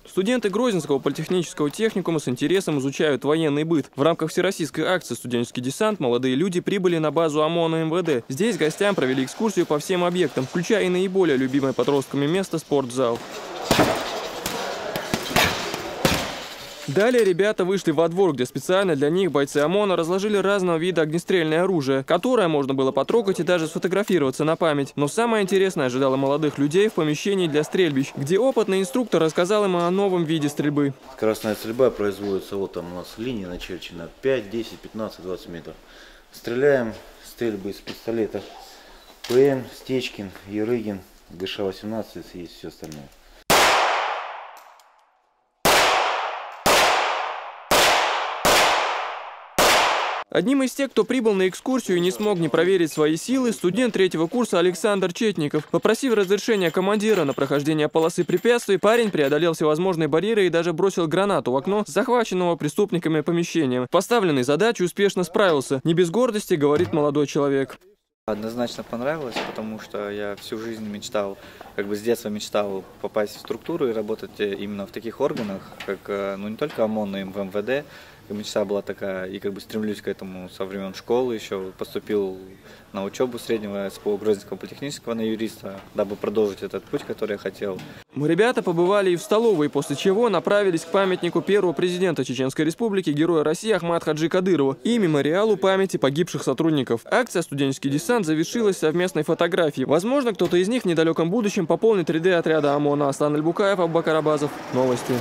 Студенты Грозненского политехнического техникума с интересом изучают военный быт. В рамках всероссийской акции «Студенческий десант» молодые люди прибыли на базу ОМОНа МВД. Здесь гостям провели экскурсию по всем объектам, включая и наиболее любимое подростками место – спортзал. Далее ребята вышли во двор, где специально для них бойцы ОМОНа разложили разного вида огнестрельное оружие, которое можно было потрогать и даже сфотографироваться на память. Но самое интересное ожидало молодых людей в помещении для стрельбищ, где опытный инструктор рассказал им о новом виде стрельбы. Скоростная стрельба производится, вот там у нас линия начерчена 5, 10, 15, 20 метров. Стреляем стрельбы из пистолета ПМ, Стечкин, Ерыгин, ГШ-18 и все остальное. Одним из тех, кто прибыл на экскурсию и не смог не проверить свои силы, студент 3-го курса Александр Четников. Попросив разрешения командира на прохождение полосы препятствий, парень преодолел всевозможные барьеры и даже бросил гранату в окно захваченного преступниками помещения. Поставленной задачей успешно справился. Не без гордости, говорит молодой человек. Однозначно понравилось, потому что я всю жизнь мечтал, с детства мечтал попасть в структуру и работать именно в таких органах, как, не только ОМОН, но и в МВД. Мечта была такая, и стремлюсь к этому со времен школы еще. Поступил на учебу среднего СПО Грозненского политехнического на юриста, дабы продолжить этот путь, который я хотел. Мы, ребята, побывали и в столовой, после чего направились к памятнику первого президента Чеченской Республики, героя России Ахмата Хаджи Кадырова и мемориалу памяти погибших сотрудников. Акция «Студенческий десант» завершилась совместной фотографией. Возможно, кто-то из них в недалеком будущем пополнит ряды отряда ОМОНа. Аслан Альбукаев, Абубакар Абазов. Новости.